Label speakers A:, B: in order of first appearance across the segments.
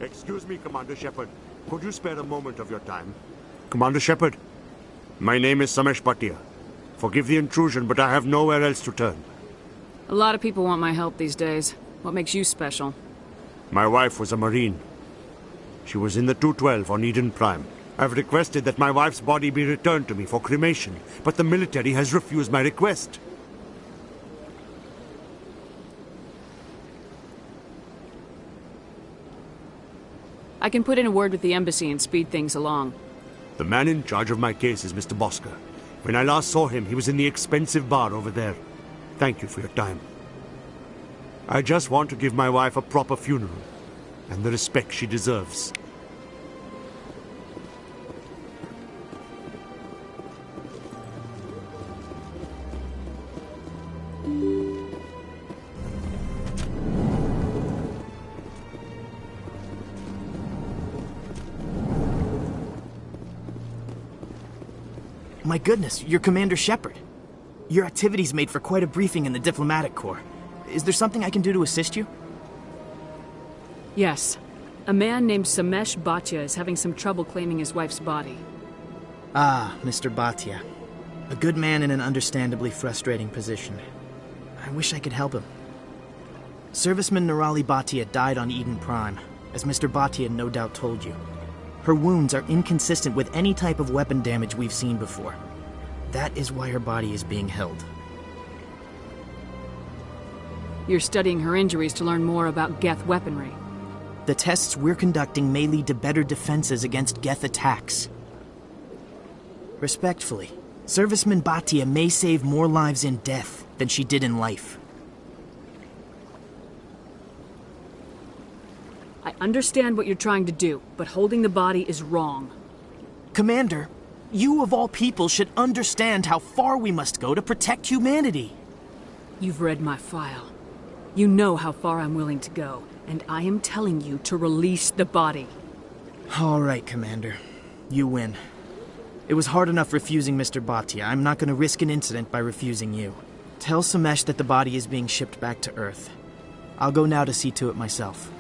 A: Excuse me, Commander Shepard. Could you spare a moment of your time? Commander Shepard, my name is Samesh Bhatia. Forgive the intrusion, but I have nowhere else to turn.
B: A lot of people want my help these days. What makes you special?
A: My wife was a Marine. She was in the 212 on Eden Prime. I've requested that my wife's body be returned to me for cremation, but the military has refused my request.
B: I can put in a word with the embassy and speed things along.
A: The man in charge of my case is Mr. Bosker. When I last saw him, he was in the expensive bar over there. Thank you for your time. I just want to give my wife a proper funeral, and the respect she deserves.
C: My goodness, you're Commander Shepard. Your activities made for quite a briefing in the Diplomatic Corps. Is there something I can do to assist you?
B: Yes. A man named Samesh Bhatia is having some trouble claiming his wife's body.
C: Ah, Mr. Bhatia. A good man in an understandably frustrating position. I wish I could help him. Serviceman Nirali Bhatia died on Eden Prime, as Mr. Bhatia no doubt told you. Her wounds are inconsistent with any type of weapon damage we've seen before. That is why her body is being held.
B: You're studying her injuries to learn more about Geth weaponry.
C: The tests we're conducting may lead to better defenses against Geth attacks. Respectfully, Serviceman Bhatia may save more lives in death than she did in life.
B: I understand what you're trying to do, but holding the body is wrong.
C: Commander, you of all people should understand how far we must go to protect humanity.
B: You've read my file. You know how far I'm willing to go, and I am telling you to release the body.
C: All right, Commander. You win. It was hard enough refusing Mr. Bhatia. I'm not going to risk an incident by refusing you. Tell Samesh that the body is being shipped back to Earth. I'll go now to see to it myself.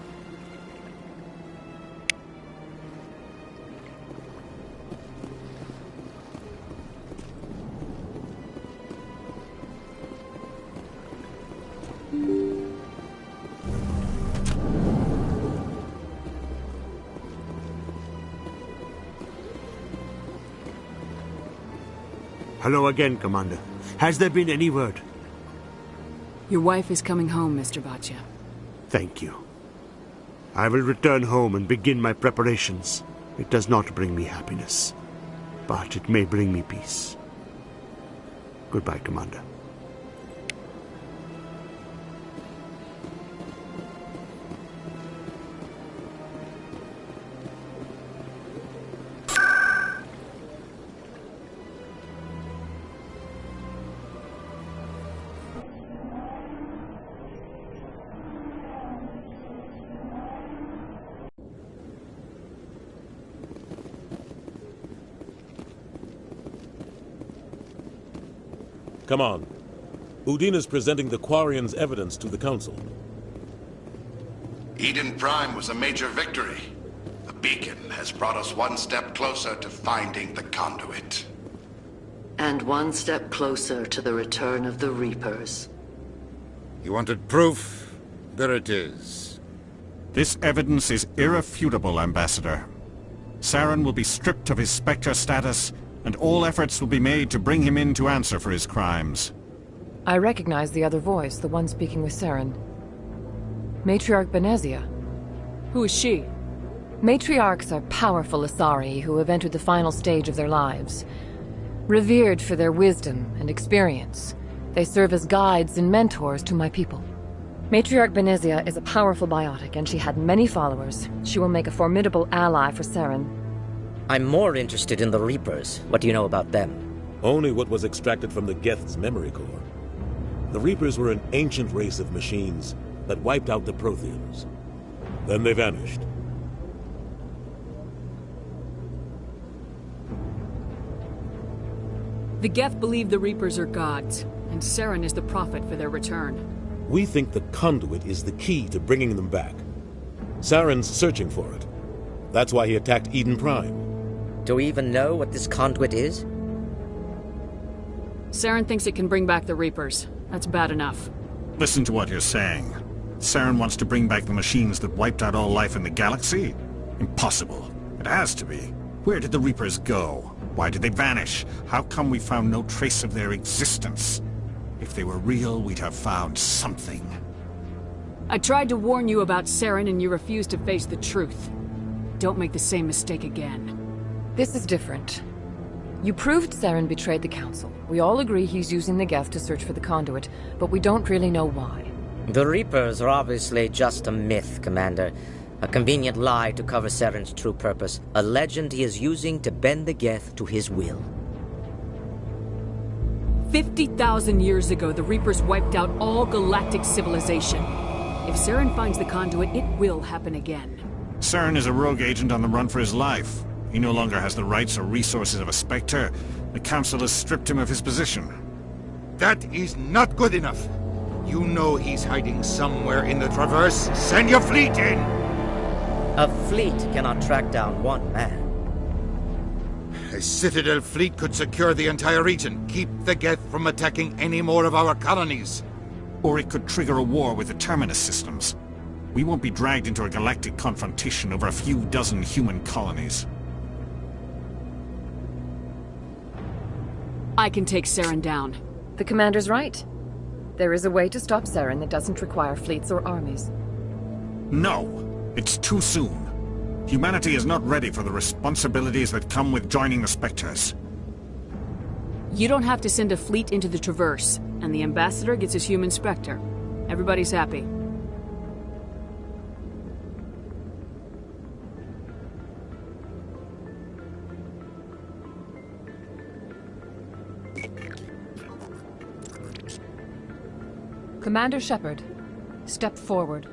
A: Hello again, Commander. Has there been any word?
B: Your wife is coming home, Mr. Bhatia.
A: Thank you. I will return home and begin my preparations. It does not bring me happiness, but it may bring me peace. Goodbye, Commander.
D: Come on. Udine is presenting the Quarians' evidence to the Council.
E: Eden Prime was a major victory. The beacon has brought us one step closer to finding the conduit.
F: And one step closer to the return of the Reapers.
G: You wanted proof? There it is.
H: This evidence is irrefutable, Ambassador. Saren will be stripped of his Spectre status, and all efforts will be made to bring him in to answer for his crimes.
I: I recognize the other voice, the one speaking with Saren. Matriarch Benezia.
B: Who is she?
I: Matriarchs are powerful Asari who have entered the final stage of their lives. Revered for their wisdom and experience, they serve as guides and mentors to my people. Matriarch Benezia is a powerful biotic, and she had many followers. She will make a formidable ally for Saren.
J: I'm more interested in the Reapers. What do you know about them?
D: Only what was extracted from the Geth's memory core. The Reapers were an ancient race of machines that wiped out the Protheans. Then they vanished.
B: The Geth believe the Reapers are gods, and Saren is the prophet for their return.
D: We think the conduit is the key to bringing them back. Saren's searching for it. That's why he attacked Eden Prime.
J: Do we even know what this conduit is?
B: Saren thinks it can bring back the Reapers. That's bad enough.
H: Listen to what you're saying. Saren wants to bring back the machines that wiped out all life in the galaxy? Impossible. It has to be. Where did the Reapers go? Why did they vanish? How come we found no trace of their existence? If they were real, we'd have found something.
B: I tried to warn you about Saren and you refused to face the truth. Don't make the same mistake again.
I: This is different. You proved Saren betrayed the Council. We all agree he's using the Geth to search for the conduit, but we don't really know why.
J: The Reapers are obviously just a myth, Commander. A convenient lie to cover Saren's true purpose. A legend he is using to bend the Geth to his will.
B: 50,000 years ago, the Reapers wiped out all galactic civilization. If Saren finds the conduit, it will happen again.
H: Saren is a rogue agent on the run for his life. He no longer has the rights or resources of a Spectre. The Council has stripped him of his position.
G: That is not good enough. You know he's hiding somewhere in the Traverse. Send your fleet in!
J: A fleet cannot track down one man.
G: A Citadel fleet could secure the entire region, keep the Geth from attacking any more of our colonies.
H: Or it could trigger a war with the Terminus systems. We won't be dragged into a galactic confrontation over a few dozen human colonies.
B: I can take Saren down.
I: The Commander's right. There is a way to stop Saren that doesn't require fleets or armies.
H: No! It's too soon. Humanity is not ready for the responsibilities that come with joining the Spectres.
B: You don't have to send a fleet into the Traverse, and the Ambassador gets his human Spectre. Everybody's happy.
I: Commander Shepard, step forward.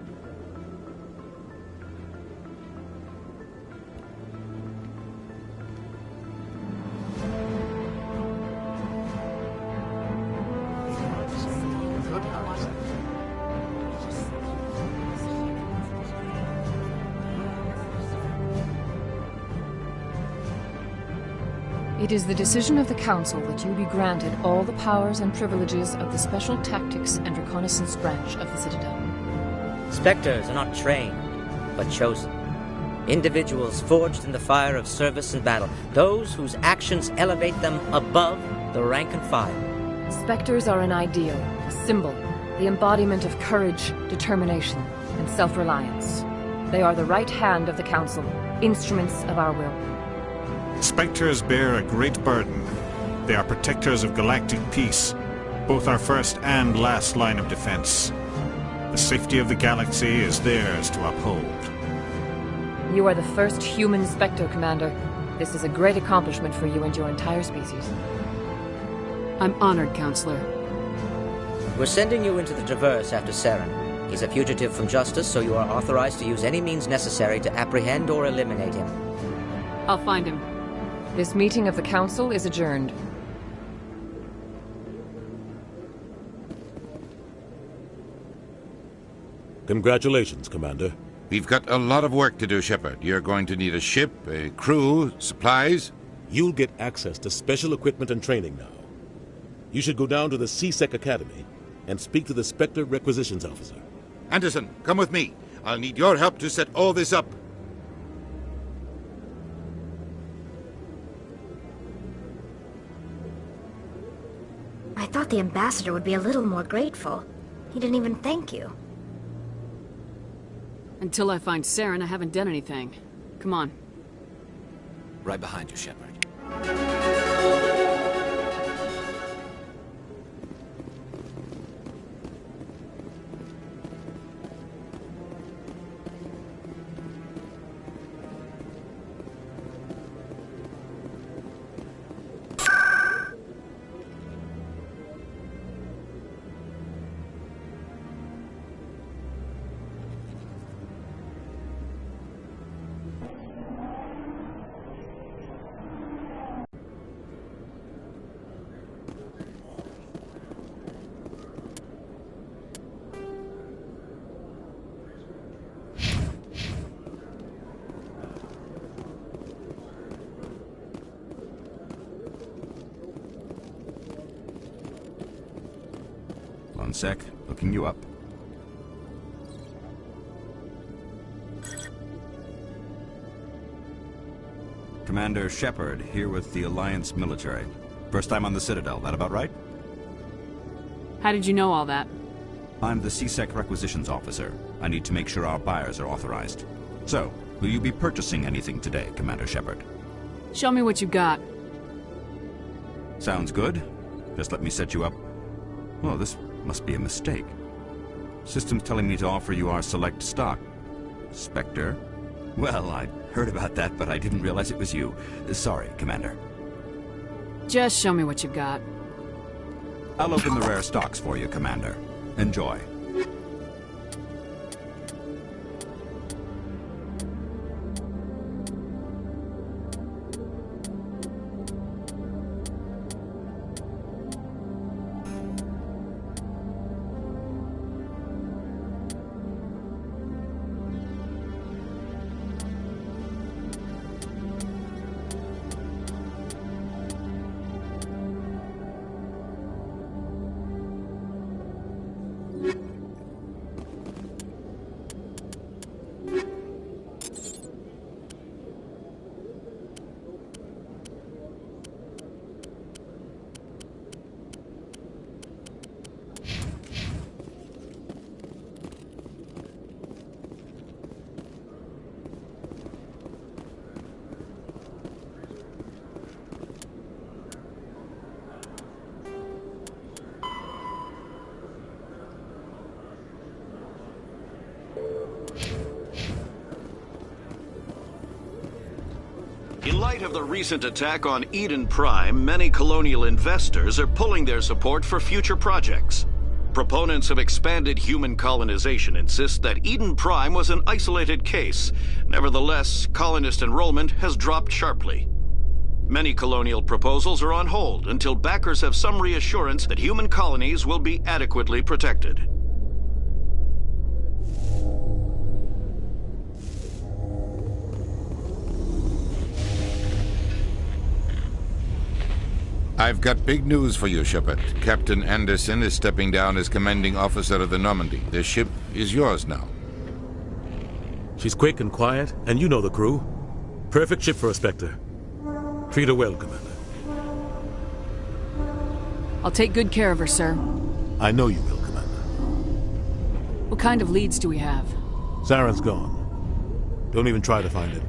I: It is the decision of the Council that you be granted all the powers and privileges of the Special Tactics and Reconnaissance Branch of the Citadel.
J: Spectres are not trained, but chosen. Individuals forged in the fire of service and battle. Those whose actions elevate them above the rank and file.
I: Spectres are an ideal, a symbol, the embodiment of courage, determination, and self-reliance. They are the right hand of the Council, instruments of our will.
H: Spectres bear a great burden. They are protectors of galactic peace, both our first and last line of defense. The safety of the galaxy is theirs to uphold.
I: You are the first human Spectre, Commander. This is a great accomplishment for you and your entire species.
B: I'm honored, Counselor.
J: We're sending you into the Traverse after Saren. He's a fugitive from justice, so you are authorized to use any means necessary to apprehend or eliminate him.
B: I'll find him.
I: This meeting of the Council is adjourned.
D: Congratulations, Commander.
G: We've got a lot of work to do, Shepard. You're going to need a ship, a crew, supplies.
D: You'll get access to special equipment and training now. You should go down to the C-Sec Academy and speak to the Spectre Requisitions Officer.
G: Anderson, come with me. I'll need your help to set all this up.
K: I thought the Ambassador would be a little more grateful. He didn't even thank you.
B: Until I find Saren, I haven't done anything. Come on.
L: Right behind you, Shepard.
M: sec. Looking you up. Commander Shepard, here with the Alliance military. First time on the Citadel, that about right?
B: How did you know all that?
M: I'm the CSEC requisitions officer. I need to make sure our buyers are authorized. So, will you be purchasing anything today, Commander Shepard?
B: Show me what you got.
M: Sounds good. Just let me set you up. Oh, this must be a mistake. System's telling me to offer you our select stock. Spectre? Well, I heard about that, but I didn't realize it was you. Sorry, Commander.
B: Just show me what you've got.
M: I'll open the rare stocks for you, Commander. Enjoy.
N: In light of the recent attack on Eden Prime, many colonial investors are pulling their support for future projects. Proponents of expanded human colonization insist that Eden Prime was an isolated case. Nevertheless, colonist enrollment has dropped sharply. Many colonial proposals are on hold until backers have some reassurance that human colonies will be adequately protected.
G: I've got big news for you, Shepard. Captain Anderson is stepping down as commanding officer of the Normandy. The ship is yours now.
D: She's quick and quiet, and you know the crew. Perfect ship for a Spectre. Treat her well, Commander.
B: I'll take good care of her, sir.
D: I know you will, Commander.
B: What kind of leads do we have?
D: Saren's gone. Don't even try to find him.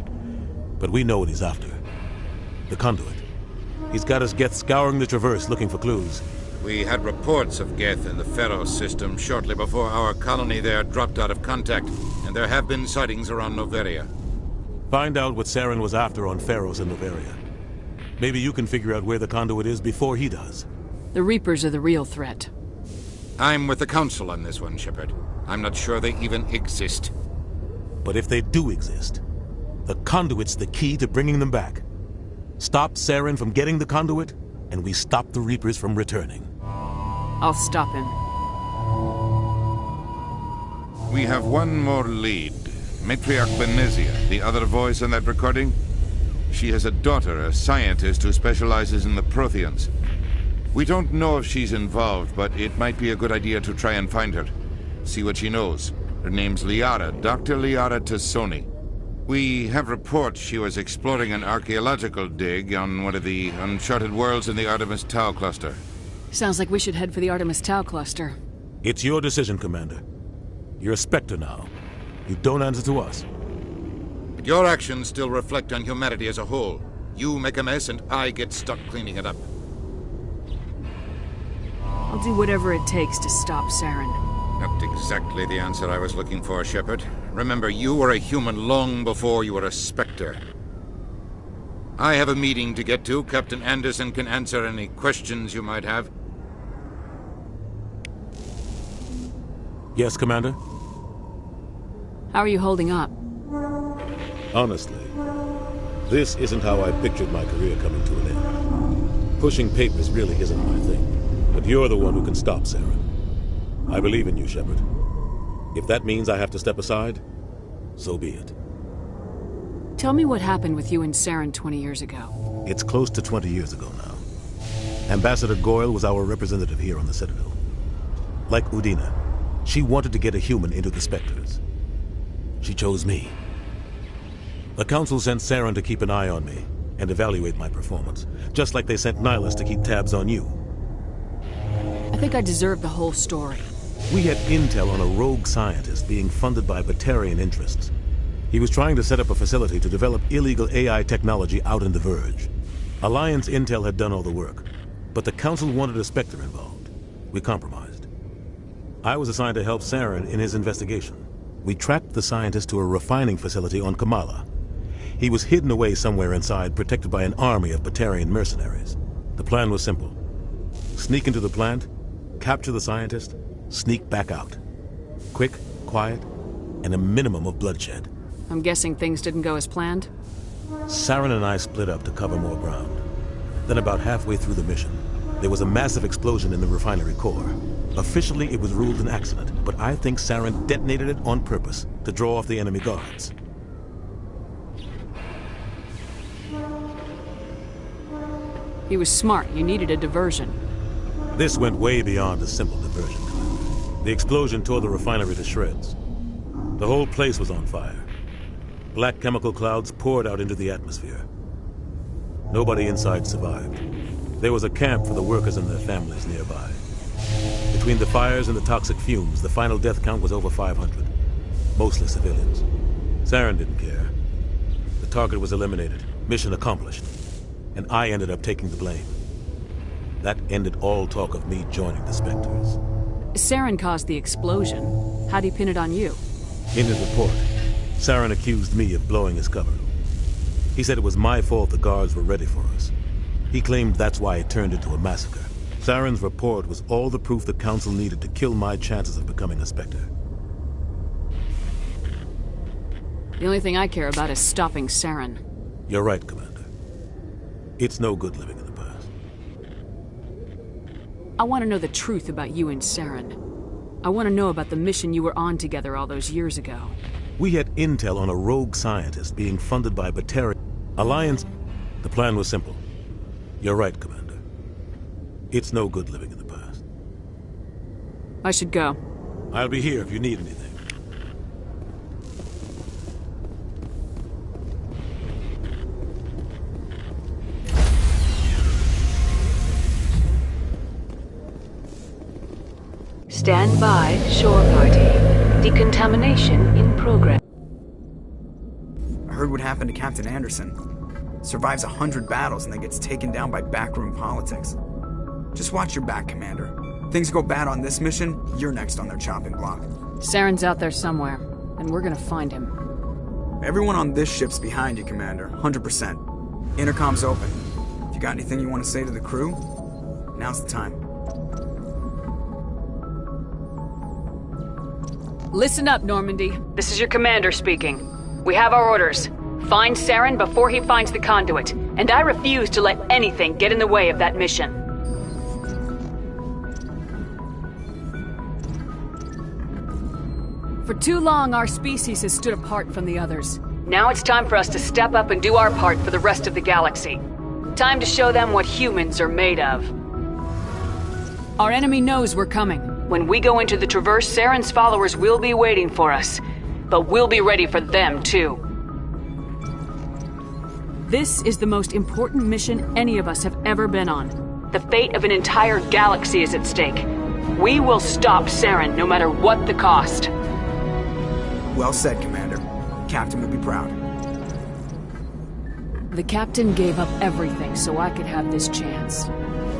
D: But we know what he's after. The conduit. He's got us Geth scouring the Traverse looking for clues.
G: We had reports of Geth in the Pharaoh system shortly before our colony there dropped out of contact, and there have been sightings around Noveria.
D: Find out what Saren was after on Pharos and Noveria. Maybe you can figure out where the conduit is before he does.
B: The Reapers are the real threat.
G: I'm with the Council on this one, Shepard. I'm not sure they even exist.
D: But if they do exist, the conduit's the key to bringing them back. Stop Saren from getting the conduit, and we stop the Reapers from returning.
B: I'll stop him.
G: We have one more lead. Matriarch Benezia, the other voice on that recording. She has a daughter, a scientist who specializes in the Protheans. We don't know if she's involved, but it might be a good idea to try and find her. See what she knows. Her name's Liara, Dr. Liara Tassoni. We have reports she was exploring an archaeological dig on one of the uncharted worlds in the Artemis Tau cluster.
B: Sounds like we should head for the Artemis Tau cluster.
D: It's your decision, Commander. You're a Spectre now. You don't answer to us.
G: But your actions still reflect on humanity as a whole. You make a mess and I get stuck cleaning it up.
B: I'll do whatever it takes to stop Saren.
G: Not exactly the answer I was looking for, Shepard. Remember, you were a human long before you were a Spectre. I have a meeting to get to. Captain Anderson can answer any questions you might have.
D: Yes, Commander?
B: How are you holding up?
D: Honestly, this isn't how I pictured my career coming to an end. Pushing papers really isn't my thing. But you're the one who can stop Saren. I believe in you, Shepard. If that means I have to step aside, so be it.
B: Tell me what happened with you and Saren 20 years ago.
D: It's close to 20 years ago now. Ambassador Goyle was our representative here on the Citadel. Like Udina, she wanted to get a human into the Spectres. She chose me. The Council sent Saren to keep an eye on me and evaluate my performance, just like they sent Nihilus to keep tabs on you.
B: I think I deserve the whole story.
D: We had intel on a rogue scientist being funded by Batarian interests. He was trying to set up a facility to develop illegal AI technology out in the Verge. Alliance intel had done all the work, but the Council wanted a Spectre involved. We compromised. I was assigned to help Saren in his investigation. We tracked the scientist to a refining facility on Kamala. He was hidden away somewhere inside, protected by an army of Batarian mercenaries. The plan was simple. Sneak into the plant, capture the scientist, sneak back out. Quick, quiet, and a minimum of bloodshed.
B: I'm guessing things didn't go as planned?
D: Saren and I split up to cover more ground. Then about halfway through the mission, there was a massive explosion in the refinery core. Officially, it was ruled an accident, but I think Saren detonated it on purpose to draw off the enemy guards.
B: He was smart. You needed a diversion.
D: This went way beyond a simple diversion. The explosion tore the refinery to shreds. The whole place was on fire. Black chemical clouds poured out into the atmosphere. Nobody inside survived. There was a camp for the workers and their families nearby. Between the fires and the toxic fumes, the final death count was over 500. Mostly civilians. Saren didn't care. The target was eliminated. Mission accomplished. And I ended up taking the blame. That ended all talk of me joining the Spectres.
B: Saren caused the explosion. How'd he pin it on you?
D: In his report, Saren accused me of blowing his cover. He said it was my fault the guards were ready for us. He claimed that's why it turned into a massacre. Saren's report was all the proof the Council needed to kill my chances of becoming a Spectre.
B: The only thing I care about is stopping Saren.
D: You're right, Commander. It's no good living in the past.
B: I want to know the truth about you and Saren. I want to know about the mission you were on together all those years ago.
D: We had intel on a rogue scientist being funded by Batarian Alliance. The plan was simple. You're right, Commander. It's no good living in the past.
B: I should go.
D: I'll be here if you need anything.
O: Stand by, shore party. Decontamination in progress.
P: I heard what happened to Captain Anderson. Survives 100 battles and then gets taken down by backroom politics. Just watch your back, Commander. Things go bad on this mission, you're next on their chopping block.
B: Saren's out there somewhere, and we're gonna find him.
P: Everyone on this ship's behind you, Commander. 100%. Intercom's open. If you got anything you want to say to the crew, now's the time.
B: Listen up, Normandy. This is your commander speaking. We have our orders. Find Saren before he finds the conduit, and I refuse to let anything get in the way of that mission. For too long, our species has stood apart from the others. Now it's time for us to step up and do our part for the rest of the galaxy. Time to show them what humans are made of. Our enemy knows we're coming. When we go into the Traverse, Saren's followers will be waiting for us. But we'll be ready for them, too. This is the most important mission any of us have ever been on. The fate of an entire galaxy is at stake. We will stop Saren, no matter what the cost.
P: Well said, Commander. Captain will be proud.
B: The Captain gave up everything so I could have this chance.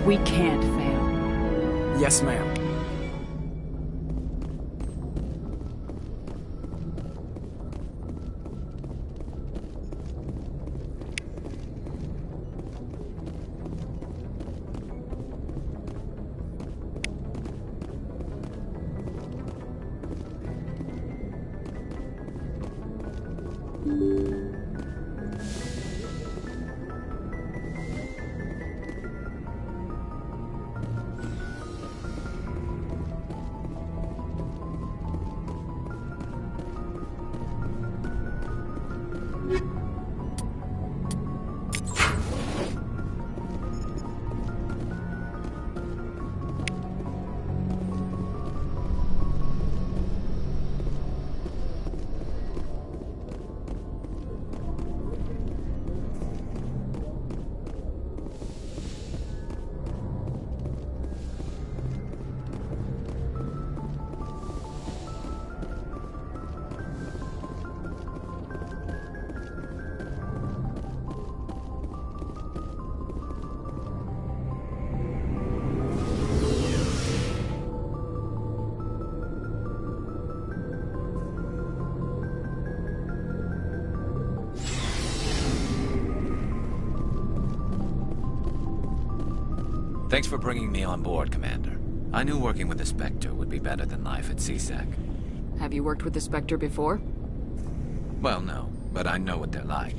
B: We can't fail.
P: Yes, ma'am.
L: Thanks for bringing me on board, Commander. I knew working with the Spectre would be better than life at CSEC.
B: Have you worked with the Spectre before?
L: Well, no, but I know what they're like.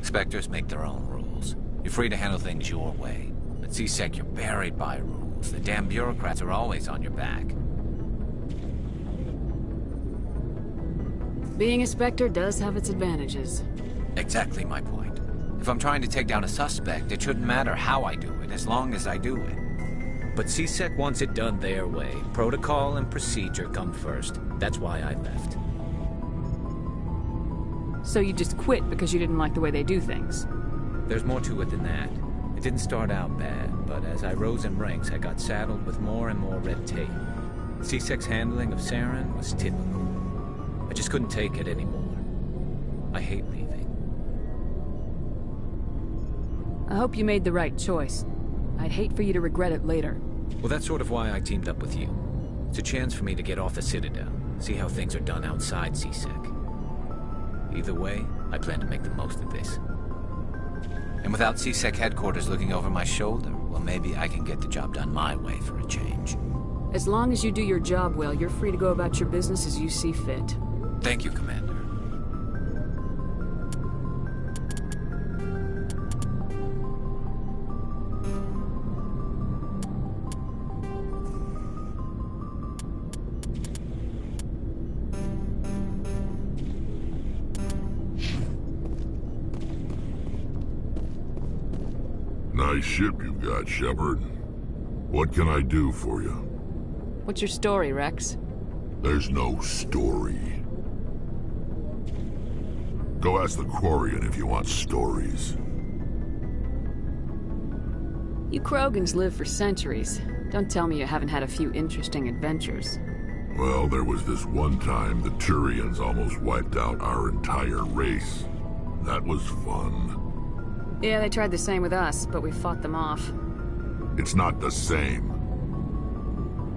L: Spectres make their own rules. You're free to handle things your way. At CSEC, you're buried by rules. The damn bureaucrats are always on your back.
B: Being a Spectre does have its advantages.
L: Exactly my point. If I'm trying to take down a suspect, it shouldn't matter how I do it, as long as I do it. But CSEC wants it done their way. Protocol and procedure come first. That's why I left.
B: So you just quit because you didn't like the way they do things?
L: There's more to it than that. It didn't start out bad, but as I rose in ranks, I got saddled with more and more red tape. CSEC's handling of Saren was typical. I just couldn't take it anymore. I hate leaving.
B: I hope you made the right choice. I'd hate for you to regret it later.
L: Well, that's sort of why I teamed up with you. It's a chance for me to get off the Citadel, see how things are done outside CSEC. Either way, I plan to make the most of this. And without CSEC headquarters looking over my shoulder, well, maybe I can get the job done my way for a change.
B: As long as you do your job well, you're free to go about your business as you see fit.
L: Thank you, Commander.
Q: Nice ship you've got, Shepard. What can I do for you?
B: What's your story, Rex?
Q: There's no story. Go ask the Quarian if you want stories.
B: You Krogans live for centuries. Don't tell me you haven't had a few interesting adventures.
Q: Well, there was this one time the Turians almost wiped out our entire race. That was fun.
B: Yeah, they tried the same with us, but we fought them off.
Q: It's not the same.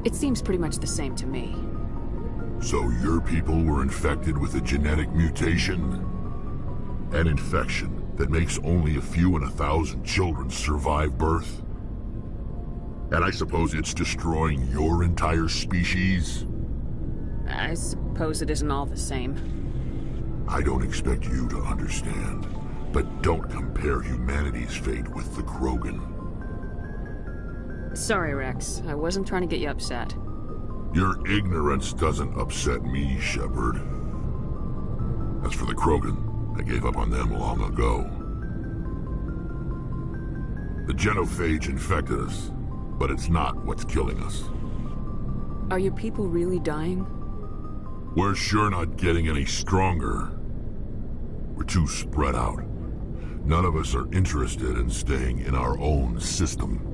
B: It seems pretty much the same to me.
Q: So your people were infected with a genetic mutation? An infection that makes only a few in 1,000 children survive birth? And I suppose it's destroying your entire species?
B: I suppose it isn't all the same.
Q: I don't expect you to understand. But don't compare humanity's fate with the Krogan.
B: Sorry, Rex. I wasn't trying to get you upset.
Q: Your ignorance doesn't upset me, Shepard. As for the Krogan, I gave up on them long ago. The genophage infected us, but it's not what's killing us.
B: Are your people really dying?
Q: We're sure not getting any stronger. We're too spread out. None of us are interested in staying in our own system.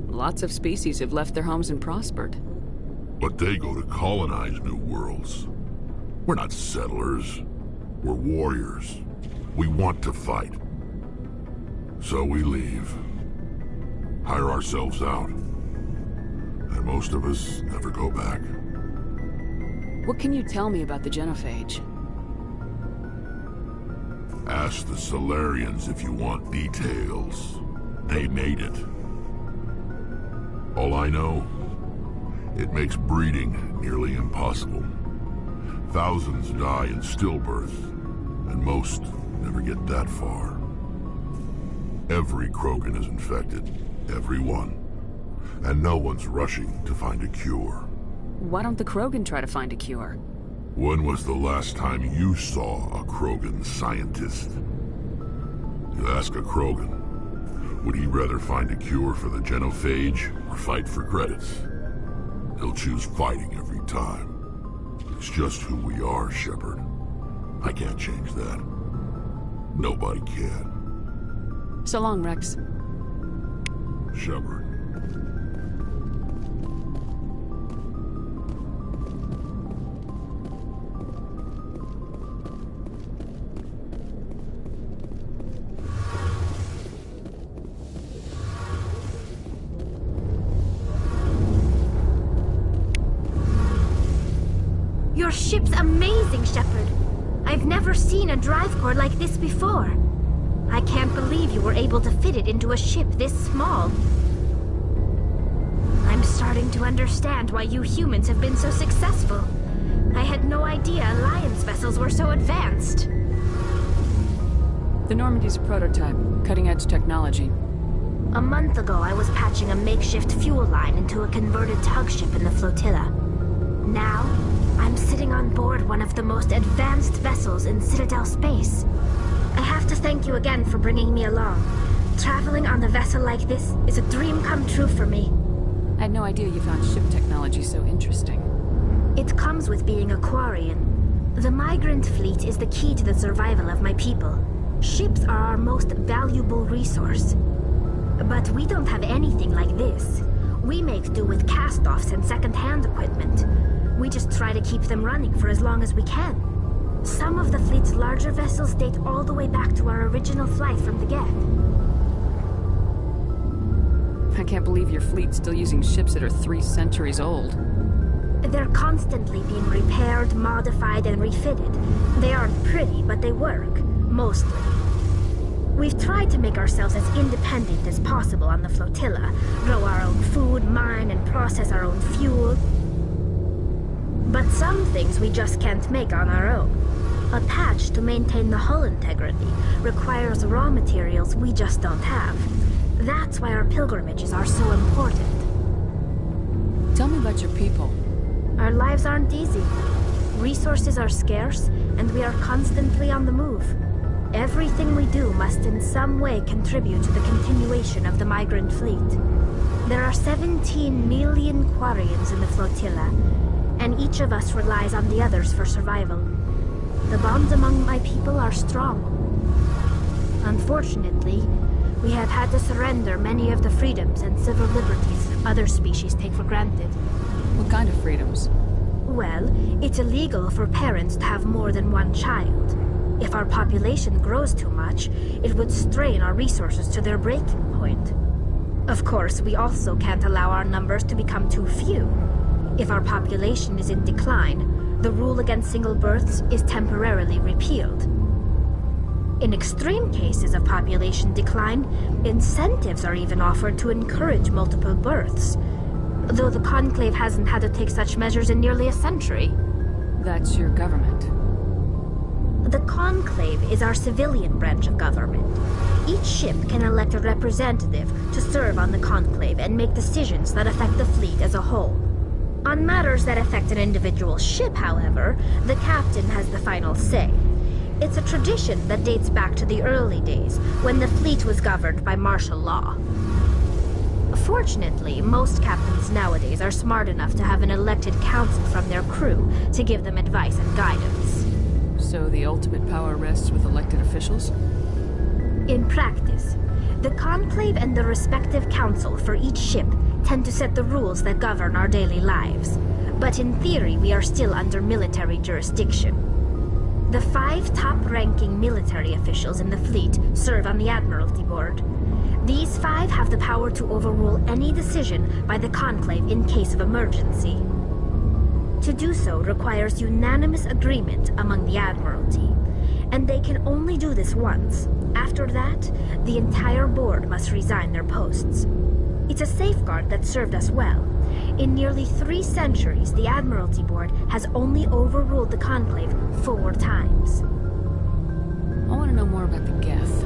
B: Lots of species have left their homes and prospered.
Q: But they go to colonize new worlds. We're not settlers. We're warriors. We want to fight. So we leave. Hire ourselves out. And most of us never go back.
B: What can you tell me about the genophage?
Q: Ask the Solarians if you want details. They made it. All I know, it makes breeding nearly impossible. Thousands die in stillbirth, and most never get that far. Every Krogan is infected. Every one. And no one's rushing to find a cure.
B: Why don't the Krogan try to find a cure?
Q: When was the last time you saw a Krogan scientist? You ask a Krogan, would he rather find a cure for the genophage or fight for credits? He'll choose fighting every time. It's just who we are, Shepard. I can't change that. Nobody can.
B: So long, Rex.
Q: Shepard.
K: Your ship's amazing, Shepard. I've never seen a drive core like this before. I can't believe you were able to fit it into a ship this small. I'm starting to understand why you humans have been so successful. I had no idea Alliance vessels were so advanced.
B: The Normandy's a prototype, cutting-edge technology.
K: A month ago, I was patching a makeshift fuel line into a converted tug ship in the flotilla. Now, I'm sitting on board one of the most advanced vessels in Citadel space. I have to thank you again for bringing me along. Traveling on a vessel like this is a dream come true for me.
B: I had no idea you found ship technology so interesting.
K: It comes with being a Quarian. The migrant fleet is the key to the survival of my people. Ships are our most valuable resource. But we don't have anything like this. We make do with cast-offs and second-hand equipment. We just try to keep them running for as long as we can. Some of the fleet's larger vessels date all the way back to our original flight from the Geth.
B: I can't believe your fleet's still using ships that are 3 centuries old.
K: They're constantly being repaired, modified, and refitted. They aren't pretty, but they work. Mostly. We've tried to make ourselves as independent as possible on the flotilla, grow our own food, mine, and process our own fuel. But some things we just can't make on our own. A patch to maintain the hull integrity requires raw materials we just don't have. That's why our pilgrimages are so important.
B: Tell me about your people.
K: Our lives aren't easy. Resources are scarce, and we are constantly on the move. Everything we do must in some way contribute to the continuation of the migrant fleet. There are 17 million Quarians in the flotilla, and each of us relies on the others for survival. The bonds among my people are strong. Unfortunately, we have had to surrender many of the freedoms and civil liberties other species take for granted.
B: What kind of freedoms?
K: Well, it's illegal for parents to have more than one child. If our population grows too much, it would strain our resources to their breaking point. Of course, we also can't allow our numbers to become too few. If our population is in decline, the rule against single births is temporarily repealed. In extreme cases of population decline, incentives are even offered to encourage multiple births, though the Conclave hasn't had to take such measures in nearly a century.
B: That's your government.
K: The Conclave is our civilian branch of government. Each ship can elect a representative to serve on the Conclave and make decisions that affect the fleet as a whole. On matters that affect an individual ship, however, the captain has the final say. It's a tradition that dates back to the early days, when the fleet was governed by martial law. Fortunately, most captains nowadays are smart enough to have an elected council from their crew to give them advice and guidance.
B: So the ultimate power rests with elected officials?
K: In practice, the Conclave and the respective council for each ship tend to set the rules that govern our daily lives. But in theory, we are still under military jurisdiction. The 5 top-ranking military officials in the fleet serve on the Admiralty Board. These 5 have the power to overrule any decision by the Conclave in case of emergency. To do so requires unanimous agreement among the Admiralty, and they can only do this once. After that, the entire board must resign their posts. It's a safeguard that served us well. In nearly 3 centuries, the Admiralty Board has only overruled the Conclave 4 times.
B: I want to know more about the Geth.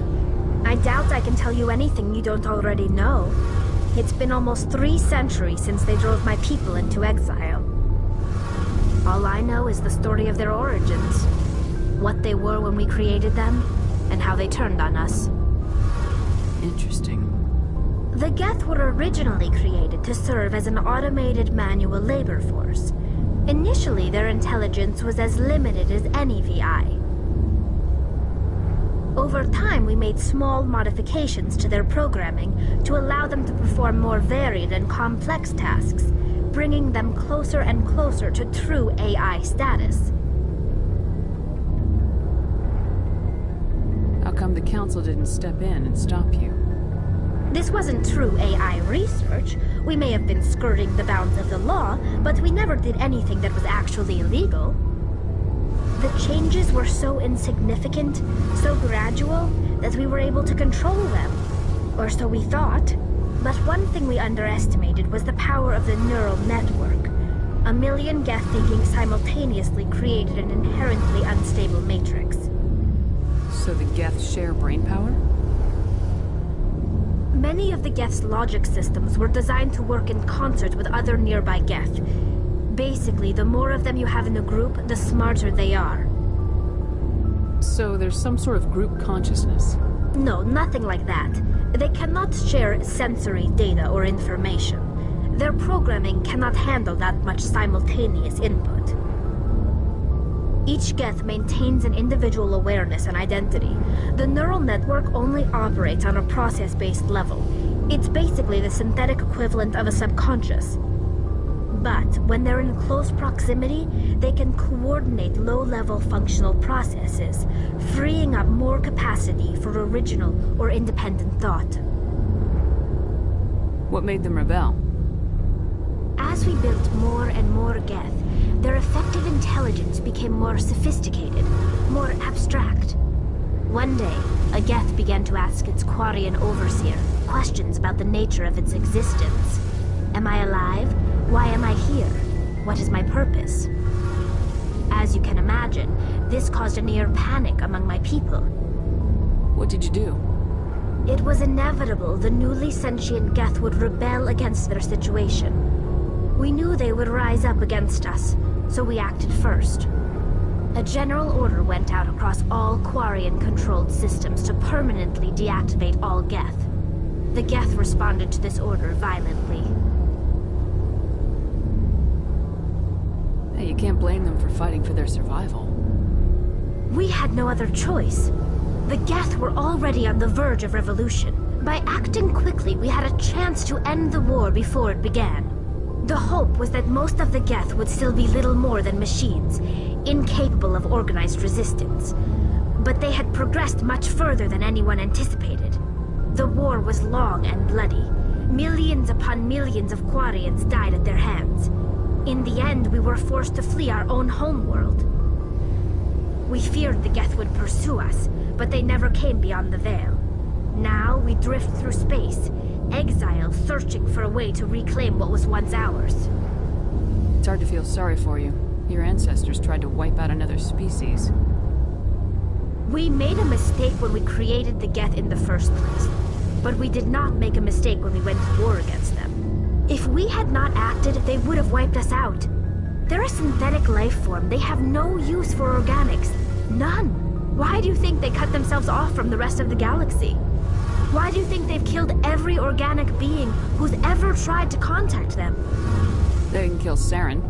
K: I doubt I can tell you anything you don't already know. It's been almost 3 centuries since they drove my people into exile. All I know is the story of their origins. What they were when we created them, and how they turned on us.
B: Interesting.
K: The Geth were originally created to serve as an automated manual labor force. Initially, their intelligence was as limited as any VI. Over time, we made small modifications to their programming to allow them to perform more varied and complex tasks, bringing them closer and closer to true AI status.
B: How come the Council didn't step in and stop you?
K: This wasn't true AI research. We may have been skirting the bounds of the law, but we never did anything that was actually illegal. The changes were so insignificant, so gradual, that we were able to control them. Or so we thought. But one thing we underestimated was the power of the neural network. A million Geth thinking simultaneously created an inherently unstable matrix.
B: So the Geth share brain power?
K: Many of the Geth's logic systems were designed to work in concert with other nearby Geth. Basically, the more of them you have in a group, the smarter they are.
B: So there's some sort of group consciousness?
K: No, nothing like that. They cannot share sensory data or information. Their programming cannot handle that much simultaneous input. Each Geth maintains an individual awareness and identity. The neural network only operates on a process-based level. It's basically the synthetic equivalent of a subconscious. But when they're in close proximity, they can coordinate low-level functional processes, freeing up more capacity for original or independent thought.
B: What made them rebel?
K: As we built more and more Geth, their effective intelligence became more sophisticated, more abstract. One day, a Geth began to ask its Quarian overseer questions about the nature of its existence. Am I alive? Why am I here? What is my purpose? As you can imagine, this caused a near panic among my people.
B: What did you do?
K: It was inevitable the newly sentient Geth would rebel against their situation. We knew they would rise up against us, so we acted first. A general order went out across all Quarian-controlled systems to permanently deactivate all Geth. The Geth responded to this order violently.
B: Hey, you can't blame them for fighting for their survival.
K: We had no other choice. The Geth were already on the verge of revolution. By acting quickly, we had a chance to end the war before it began. The hope was that most of the Geth would still be little more than machines, incapable of organized resistance. But they had progressed much further than anyone anticipated. The war was long and bloody. Millions upon millions of Quarians died at their hands. In the end, we were forced to flee our own homeworld. We feared the Geth would pursue us, but they never came beyond the Veil. Now we drift through space, exile searching for a way to reclaim what was once ours.
B: It's hard to feel sorry for you. Your ancestors tried to wipe out another species.
K: We made a mistake when we created the Geth in the first place, but we did not make a mistake when we went to war against them. If we had not acted, they would have wiped us out. They're a synthetic life form. They have no use for organics. None. Why do you think they cut themselves off from the rest of the galaxy? Why do you think they've killed every organic being who's ever tried to contact them?
B: They can kill Saren.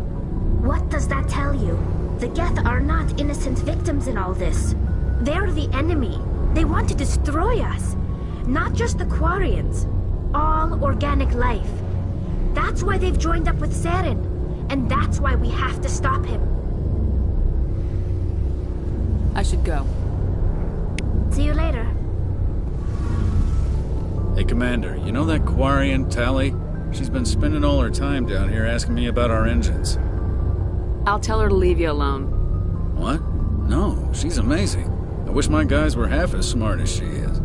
K: What does that tell you? The Geth are not innocent victims in all this. They're the enemy. They want to destroy us. Not just the Quarians. All organic life. That's why they've joined up with Saren. And that's why we have to stop him.
B: I should go.
K: See you later.
R: Hey, Commander, you know that Quarian, Tali? She's been spending all her time down here asking me about our engines.
B: I'll tell her to leave you alone.
R: What? No, she's amazing. I wish my guys were half as smart as she is.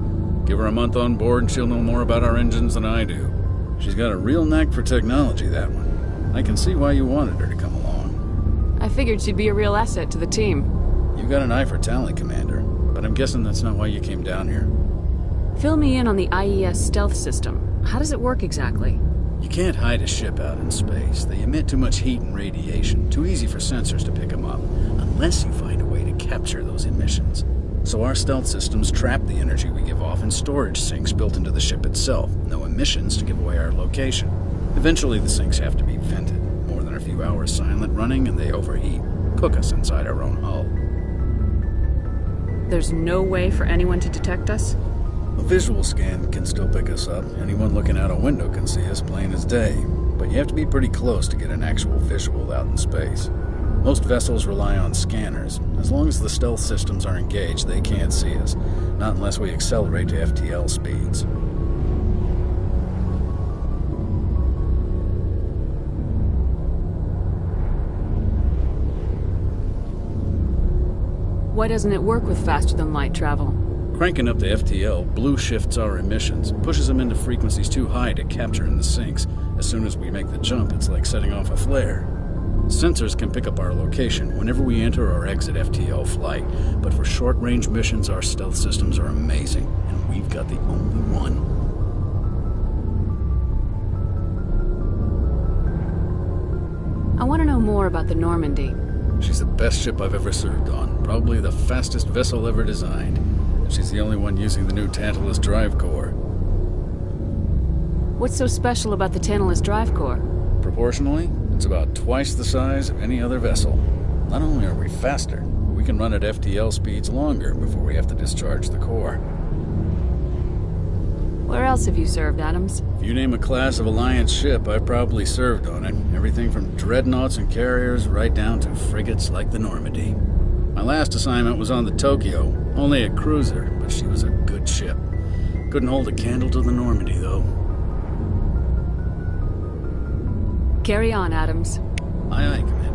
R: Give her a month on board and she'll know more about our engines than I do. She's got a real knack for technology, that one. I can see why you wanted her to come along.
B: I figured she'd be a real asset to the team.
R: You've got an eye for talent, Commander, but I'm guessing that's not why you came down here.
B: Fill me in on the IES stealth system. How does it work exactly?
R: You can't hide a ship out in space. They emit too much heat and radiation. Too easy for sensors to pick them up, unless you find a way to capture those emissions. So our stealth systems trap the energy we give off in storage sinks built into the ship itself. No emissions to give away our location. Eventually the sinks have to be vented. More than a few hours silent running and they overheat. Cook us inside our own hull.
B: There's no way for anyone to detect us?
R: A visual scan can still pick us up. Anyone looking out a window can see us plain as day. But you have to be pretty close to get an actual visual out in space. Most vessels rely on scanners. As long as the stealth systems are engaged, they can't see us. Not unless we accelerate to FTL speeds.
B: Why doesn't it work with faster-than-light travel?
R: Cranking up the FTL blue shifts our emissions, pushes them into frequencies too high to capture in the sinks. As soon as we make the jump, it's like setting off a flare. Sensors can pick up our location whenever we enter or exit FTL flight, but for short-range missions, our stealth systems are amazing, and we've got the only one.
B: I want to know more about the Normandy.
R: She's the best ship I've ever served on, probably the fastest vessel ever designed. And she's the only one using the new Tantalus drive core.
B: What's so special about the Tantalus drive core?
R: Proportionally, it's about twice the size of any other vessel. Not only are we faster, we can run at FTL speeds longer before we have to discharge the core.
B: Where else have you served, Adams?
R: If you name a class of Alliance ship, I've probably served on it. Everything from dreadnoughts and carriers right down to frigates like the Normandy. My last assignment was on the Tokyo, only a cruiser, but she was a good ship. Couldn't hold a candle to the Normandy, though.
B: Carry on, Adams.
R: Aye, aye, Commander.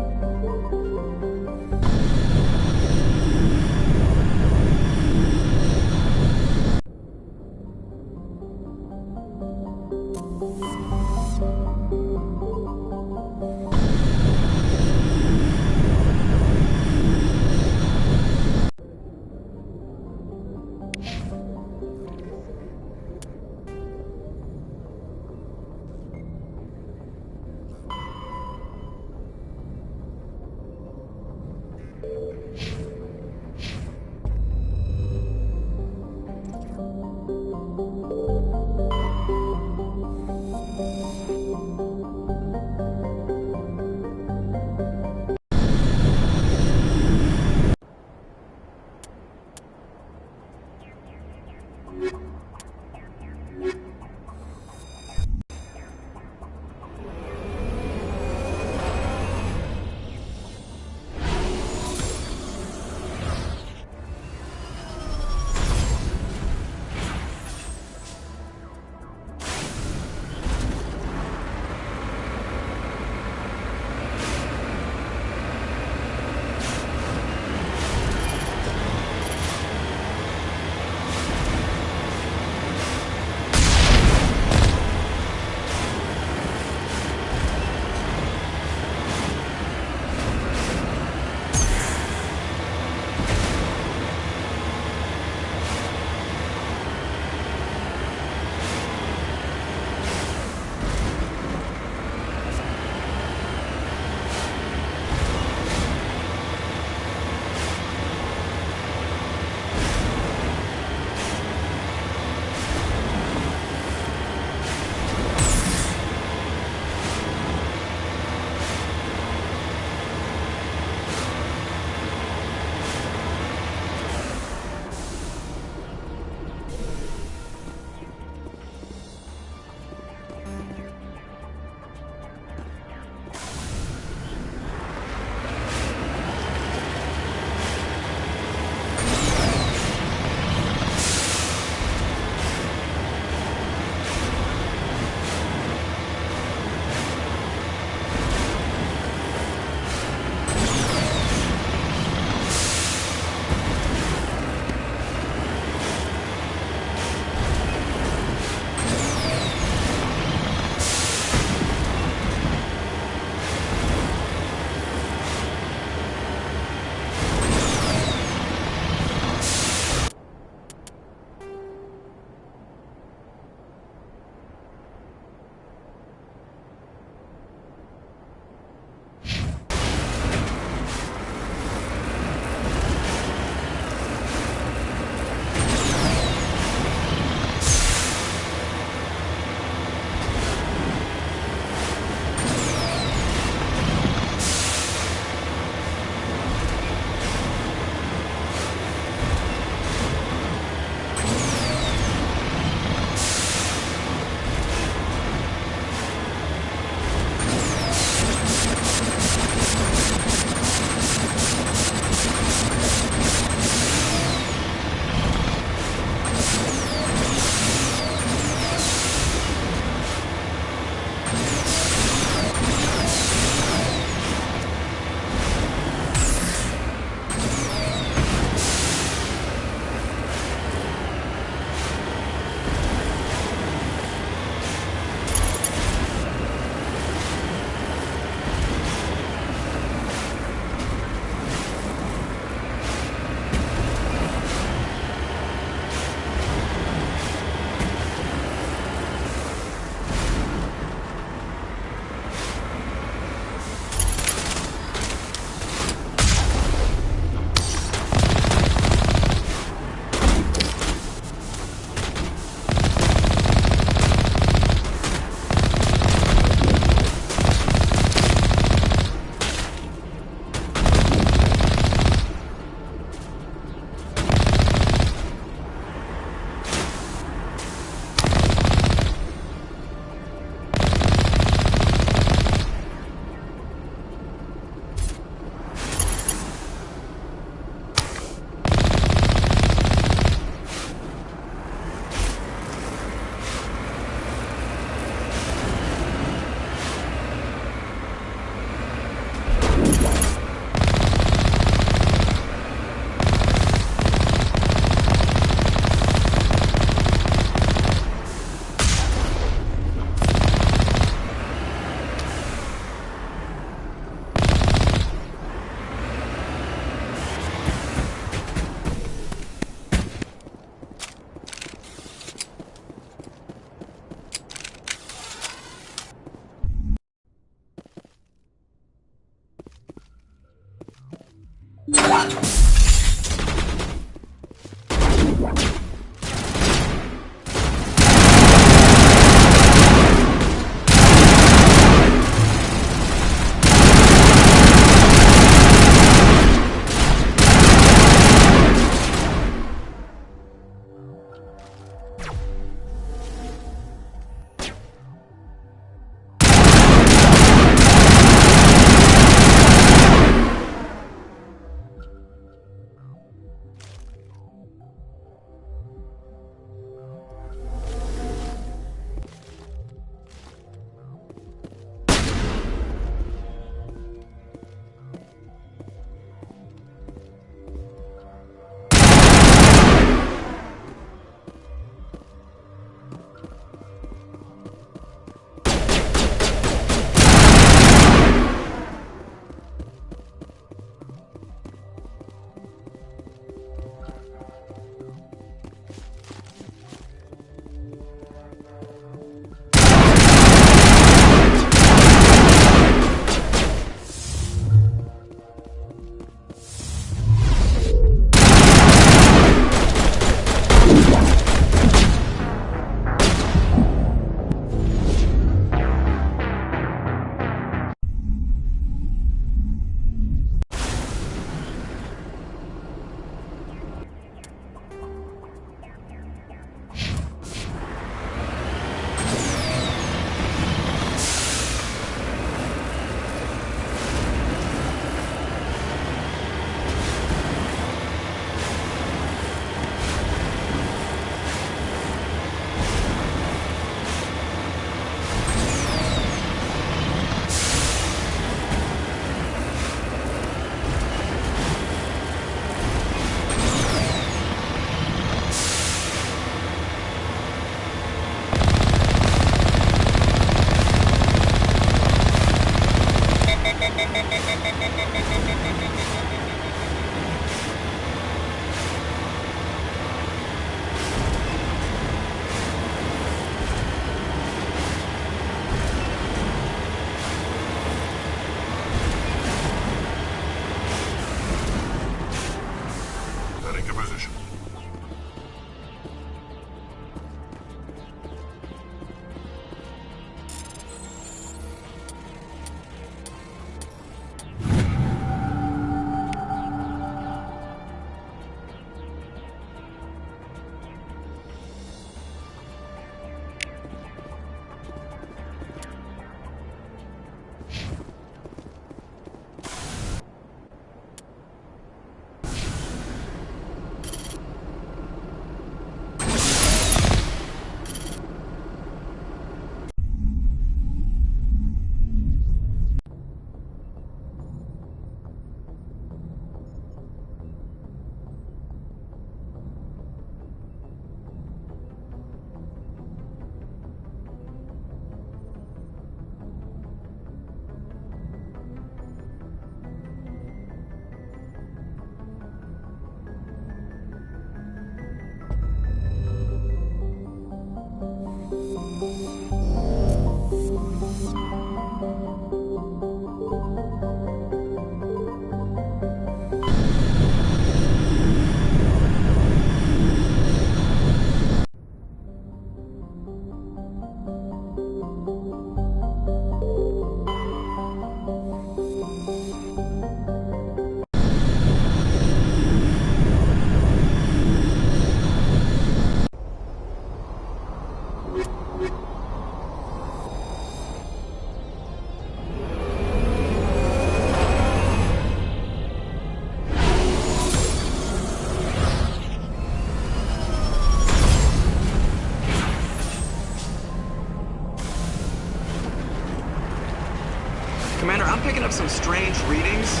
P: Commander, I'm picking up some strange readings.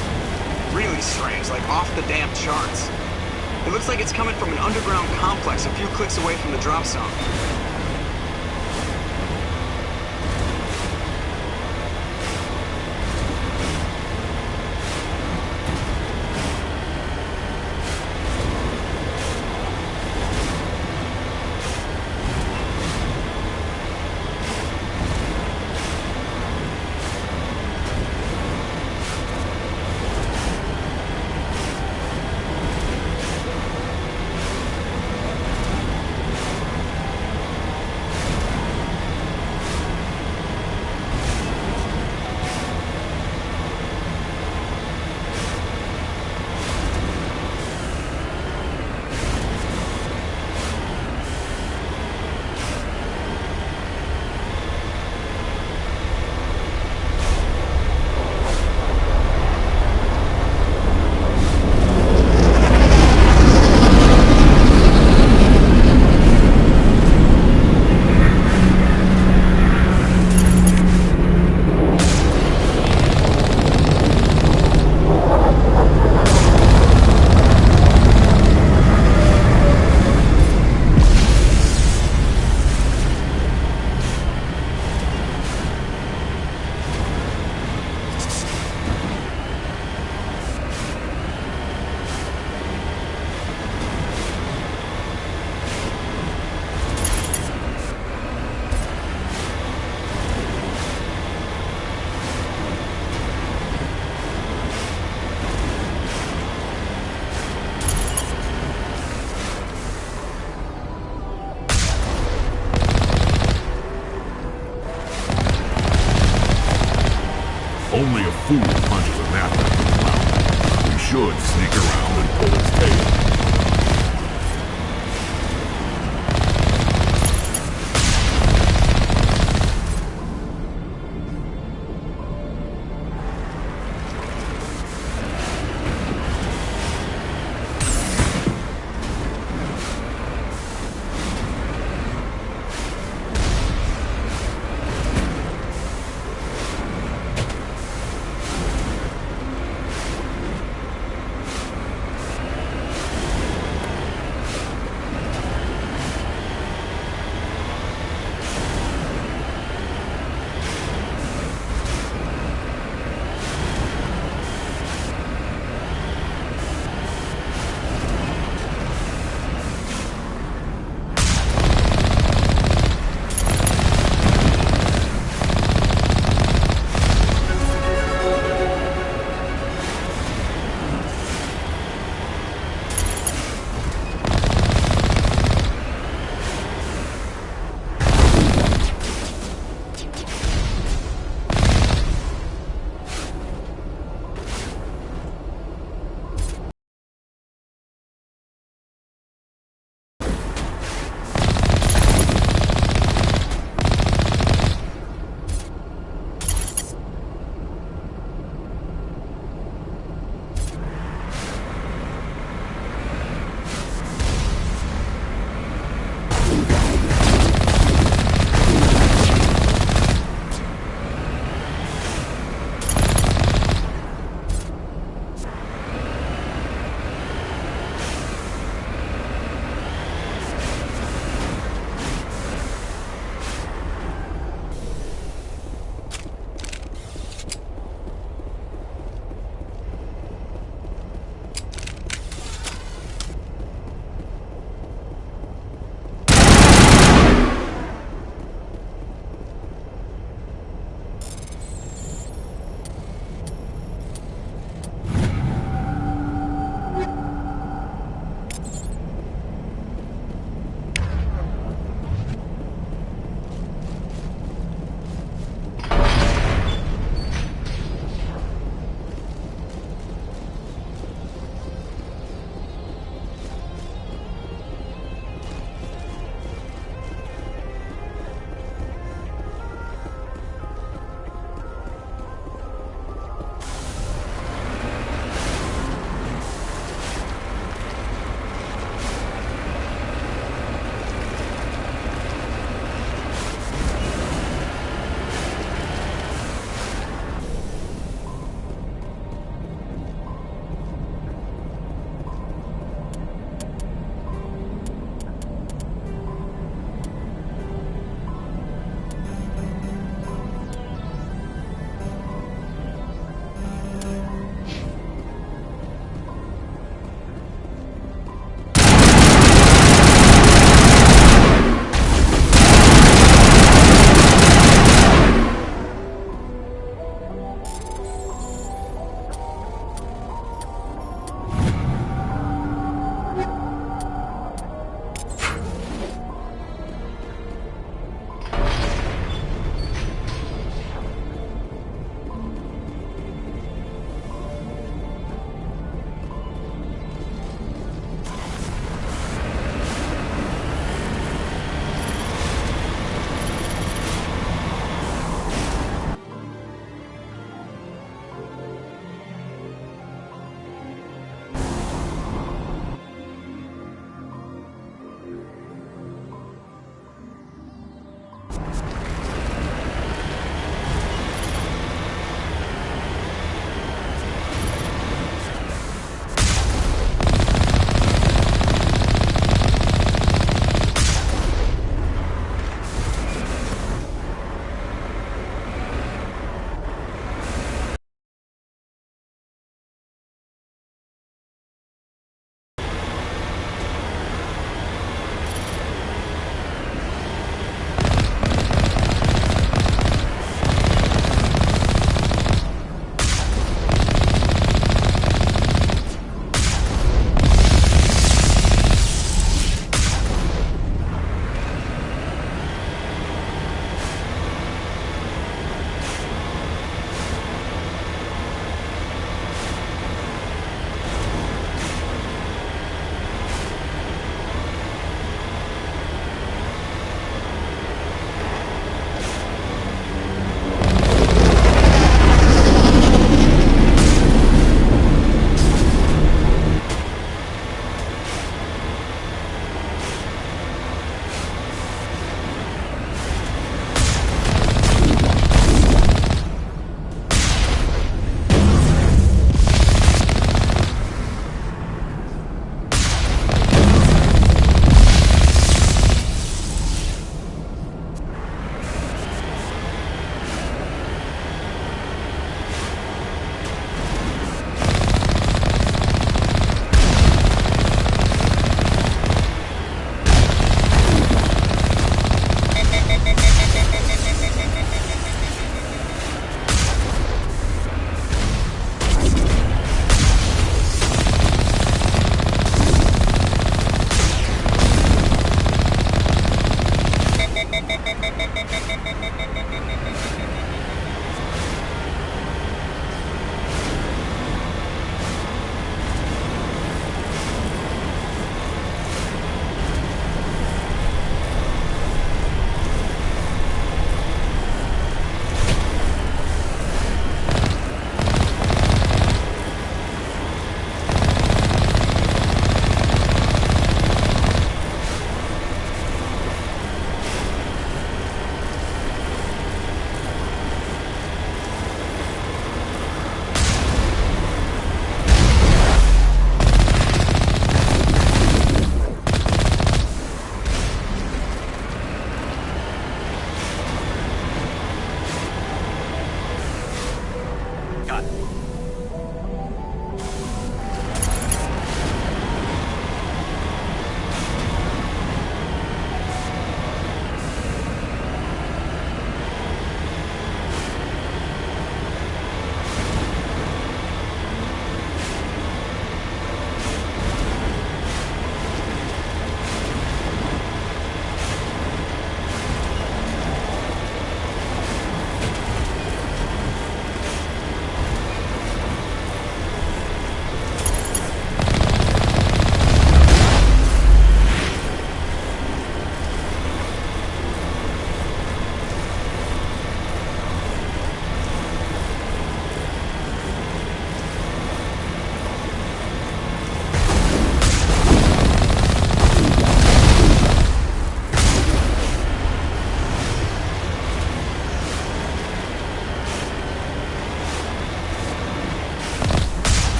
P: Really strange, like off the damn charts. It looks like it's coming from an underground complex a few clicks away from the drop zone.
Q: fool punches a map out of his mouth. We should sneak around and pull its tail.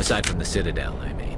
L: Aside from the Citadel, I mean.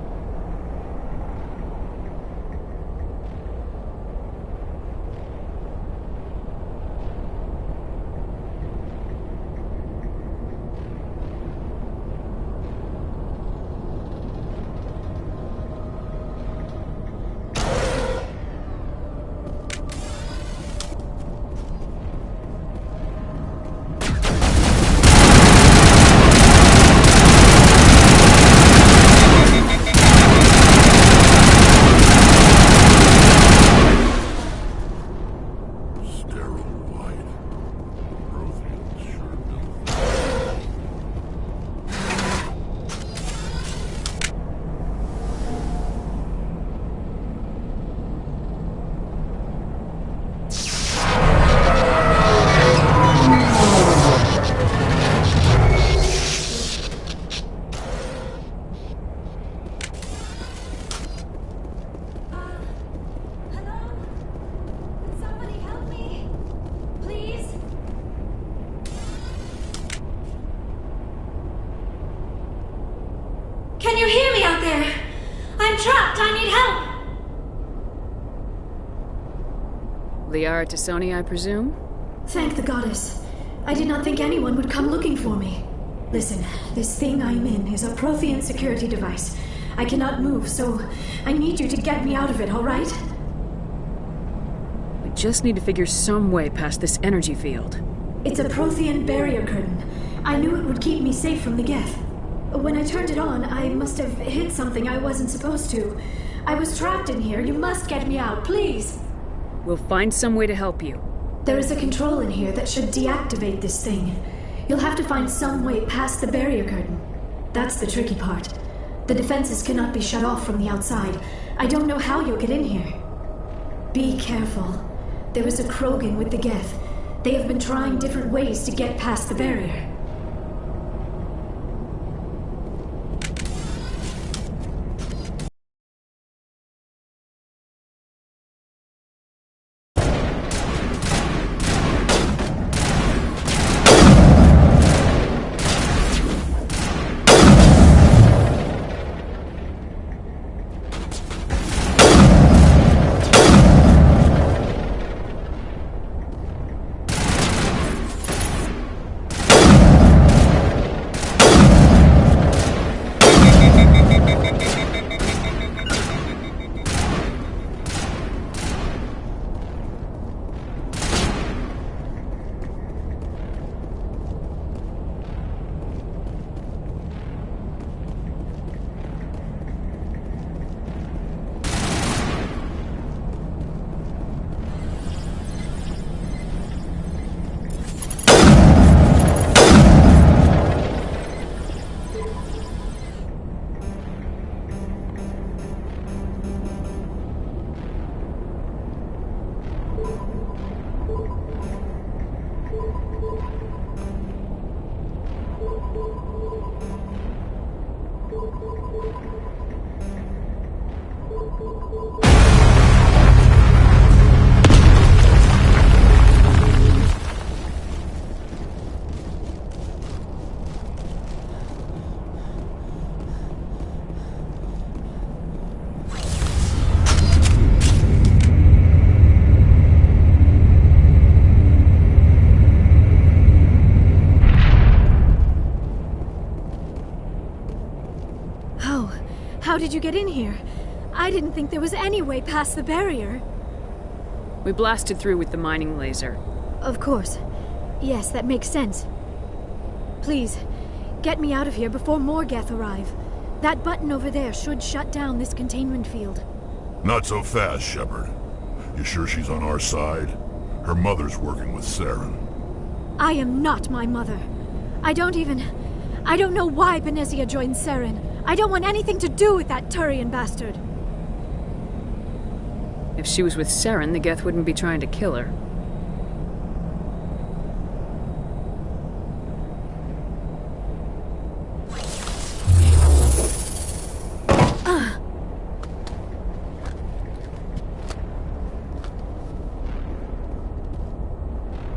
K: Can you hear me out there? I'm trapped. I need help.
B: Liara T'Soni, I presume?
K: Thank the goddess. I did not think anyone would come looking for me. Listen, this thing I'm in is a Prothean security device. I cannot move, so I need you to get me out of it, all right?
B: We just need to figure some way past this energy field.
K: It's a Prothean barrier curtain. I knew it would keep me safe from the Geth. When I turned it on, I must have hit something I wasn't supposed to. I was trapped in here. You must get me out, please.
B: We'll find some way to help you.
K: There is a control in here that should deactivate this thing. You'll have to find some way past the barrier curtain. That's the tricky part. The defenses cannot be shut off from the outside. I don't know how you'll get in here. Be careful. There is a Krogan with the Geth. They have been trying different ways to get past the barrier. How did you get in here? I didn't think there was any way past the barrier.
B: We blasted through with the mining laser.
K: Of course. Yes, that makes sense. Please, get me out of here before more Geth arrive. That button over there should shut down this containment field.
Q: Not so fast, Shepard. You sure she's on our side? Her mother's working with Saren.
K: I am not my mother. I don't know why Benezia joined Saren. I don't want anything to do with that Turian bastard.
B: If she was with Saren, the Geth wouldn't be trying to kill her.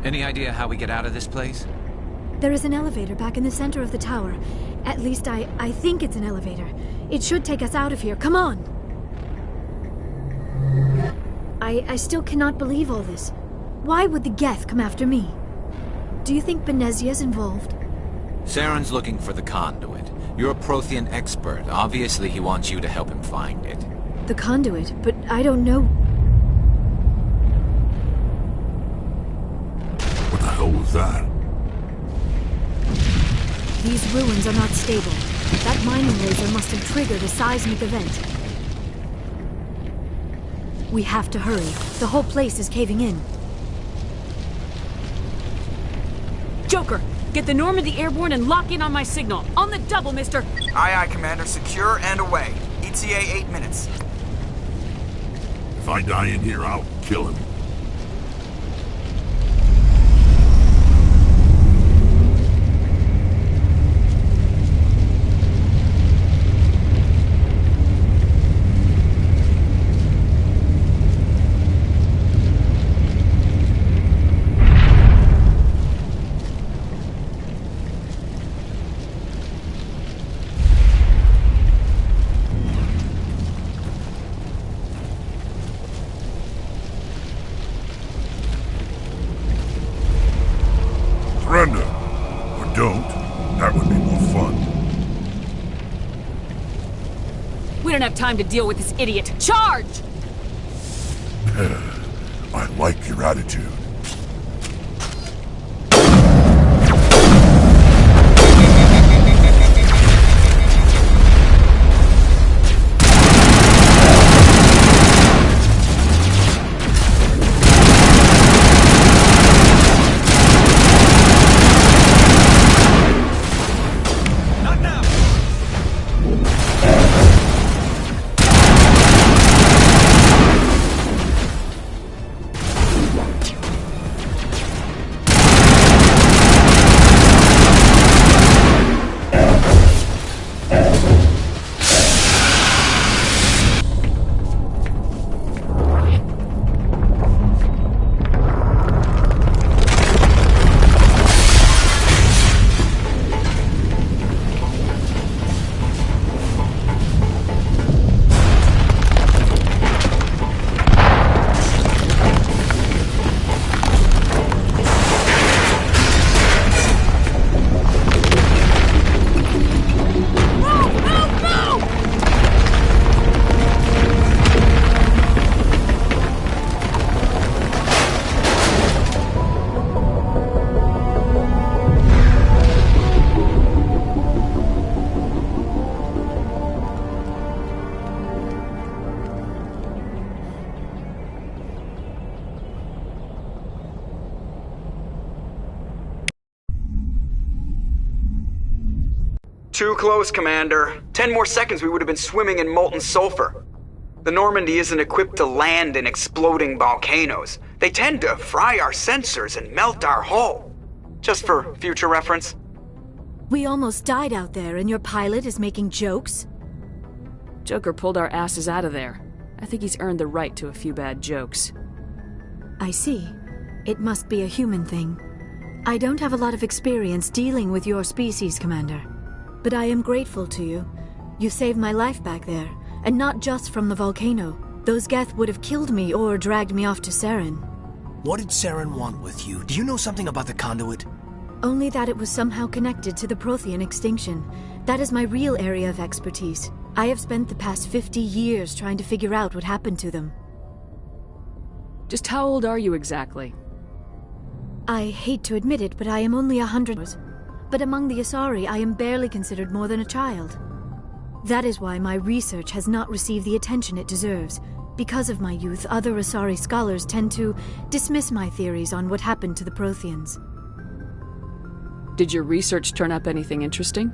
L: Any idea how we get out of this place?
K: There is an elevator back in the center of the tower. At least I think it's an elevator. It should take us out of here. Come on! I still cannot believe all this. Why would the Geth come after me? Do you think Benezia's involved?
L: Saren's looking for the conduit. You're a Prothean expert. Obviously, he wants you to help him find it.
K: The conduit? But I don't know...
Q: What the hell was that?
K: These ruins are not stable. That mining laser must have triggered a seismic event. We have to hurry. The whole place is caving in.
B: Joker, get the Normandy airborne and lock in on my signal. On the double, mister!
P: Aye, aye, Commander. Secure and away. ETA 8 minutes.
Q: If I die in here, I'll kill him. Surrender. Or don't. That would be more fun.
B: We don't have time to deal with this idiot. Charge!
Q: I like your attitude.
P: Too close, Commander. 10 more seconds we would have been swimming in molten sulfur. The Normandy isn't equipped to land in exploding volcanoes. They tend to fry our sensors and melt our hull. Just for future reference.
K: We almost died out there and your pilot is making jokes?
B: Joker pulled our asses out of there. I think he's earned the right to a few bad jokes.
K: I see. It must be a human thing. I don't have a lot of experience dealing with your species, Commander. But I am grateful to you. You saved my life back there, and not just from the volcano. Those Geth would have killed me or dragged me off to Saren.
S: What did Saren want with you? Do you know something about the conduit?
K: Only that it was somehow connected to the Prothean extinction. That is my real area of expertise. I have spent the past 50 years trying to figure out what happened to them.
B: Just how old are you exactly?
K: I hate to admit it, but I am only 100. But among the Asari, I am barely considered more than a child. That is why my research has not received the attention it deserves. Because of my youth, other Asari scholars tend to dismiss my theories on what happened to the Protheans.
B: Did your research turn up anything interesting?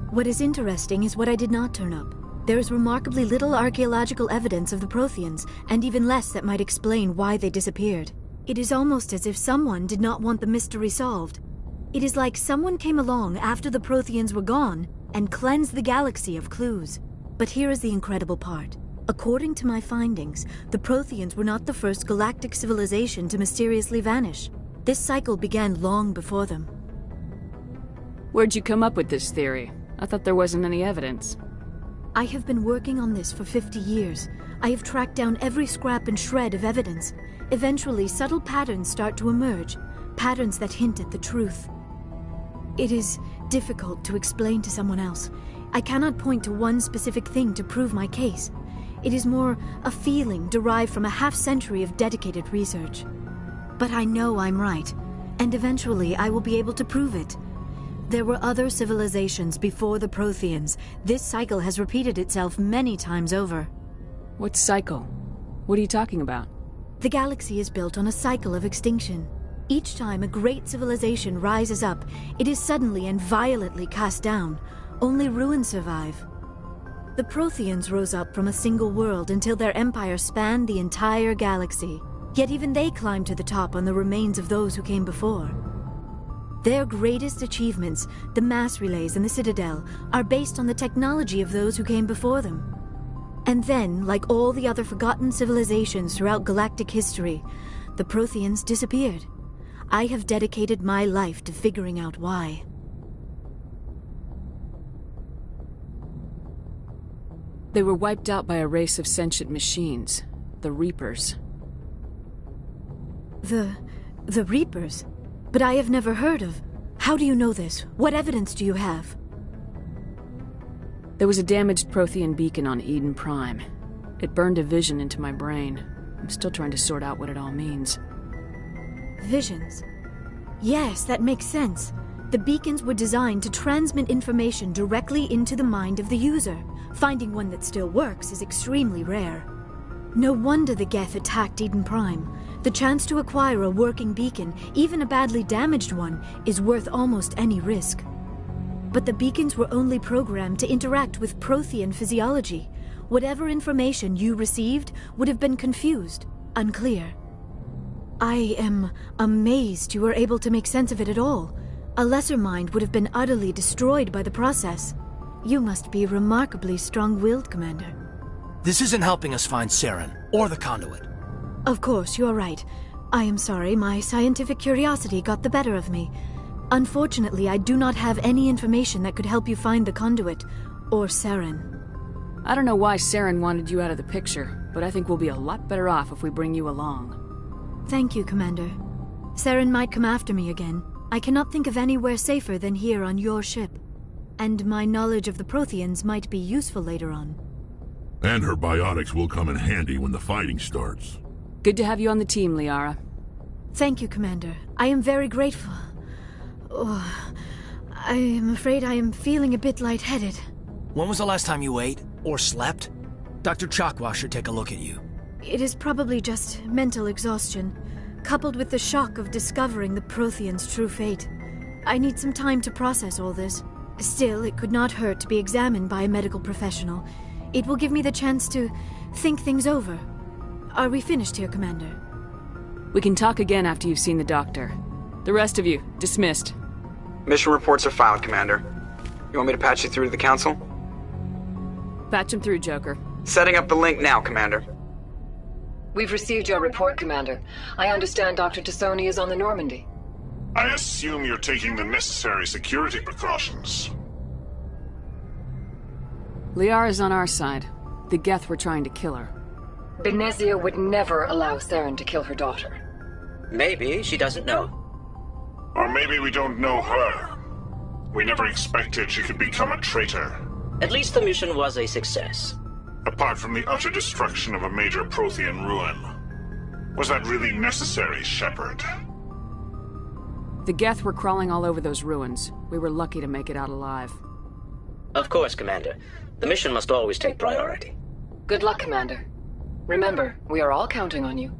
K: What is interesting is what I did not turn up. There is remarkably little archaeological evidence of the Protheans, and even less that might explain why they disappeared. It is almost as if someone did not want the mystery solved. It is like someone came along after the Protheans were gone and cleansed the galaxy of clues. But here is the incredible part. According to my findings, the Protheans were not the first galactic civilization to mysteriously vanish. This cycle began long before them.
B: Where'd you come up with this theory? I thought there wasn't any evidence.
T: I have been working on this for 50 years. I have tracked down every scrap and shred of evidence. Eventually, subtle patterns start to emerge, patterns that hint at the truth. It is difficult to explain to someone else. I cannot point to one specific thing to prove my case. It is more a feeling derived from a half-century of dedicated research. But I know I'm right, and eventually I will be able to prove it. There were other civilizations before the Protheans. This cycle has repeated itself many times over.
B: What cycle? What are you talking about?
T: The galaxy is built on a cycle of extinction. Each time a great civilization rises up, it is suddenly and violently cast down. Only ruins survive. The Protheans rose up from a single world until their empire spanned the entire galaxy. Yet even they climbed to the top on the remains of those who came before. Their greatest achievements, the mass relays and the Citadel, are based on the technology of those who came before them. And then, like all the other forgotten civilizations throughout galactic history, the Protheans disappeared. I have dedicated my life to figuring out why.
B: They were wiped out by a race of sentient machines, the Reapers.
T: The Reapers? But I have never heard of. How do you know this? What evidence do you have?
B: There was a damaged Prothean beacon on Eden Prime. It burned a vision into my brain. I'm still trying to sort out what it all means.
T: Visions? Yes, that makes sense. The beacons were designed to transmit information directly into the mind of the user. Finding one that still works is extremely rare. No wonder the Geth attacked Eden Prime. The chance to acquire a working beacon, even a badly damaged one, is worth almost any risk. But the beacons were only programmed to interact with Prothean physiology. Whatever information you received would have been confused, unclear. I am amazed you were able to make sense of it at all. A lesser mind would have been utterly destroyed by the process. You must be remarkably strong-willed, Commander.
S: This isn't helping us find Saren, or the conduit.
T: Of course, you're right. I am sorry, my scientific curiosity got the better of me. Unfortunately, I do not have any information that could help you find the conduit, or Saren.
B: I don't know why Saren wanted you out of the picture, but I think we'll be a lot better off if we bring you along.
T: Thank you, Commander. Saren might come after me again. I cannot think of anywhere safer than here on your ship. And my knowledge of the Protheans might be useful later on.
Q: And her biotics will come in handy when the fighting starts.
B: Good to have you on the team, Liara.
T: Thank you, Commander. I am very grateful. Oh, I am afraid I am feeling a bit lightheaded.
S: When was the last time you ate, or slept? Dr. Chakwa should take a look at you.
T: It is probably just mental exhaustion, coupled with the shock of discovering the Protheans' true fate. I need some time to process all this. Still, it could not hurt to be examined by a medical professional. It will give me the chance to think things over. Are we finished here, Commander?
B: We can talk again after you've seen the doctor. The rest of you, dismissed.
P: Mission reports are filed, Commander. You want me to patch you through to the Council?
B: Patch him through, Joker.
P: Setting up the link now, Commander.
I: We've received your report, Commander. I understand Dr. Tassoni is on the Normandy.
U: I assume you're taking the necessary security precautions.
B: Liara's on our side. The Geth were trying to kill her.
I: Benezia would never allow Saren to kill her daughter.
J: Maybe she doesn't know.
U: Or maybe we don't know her. We never expected she could become a traitor.
J: At least the mission was a success.
U: Apart from the utter destruction of a major Prothean ruin. Was that really necessary, Shepard?
B: The Geth were crawling all over those ruins. We were lucky to make it out alive.
J: Of course, Commander. The mission must always take priority.
I: Good luck, Commander. Remember, we are all counting on you.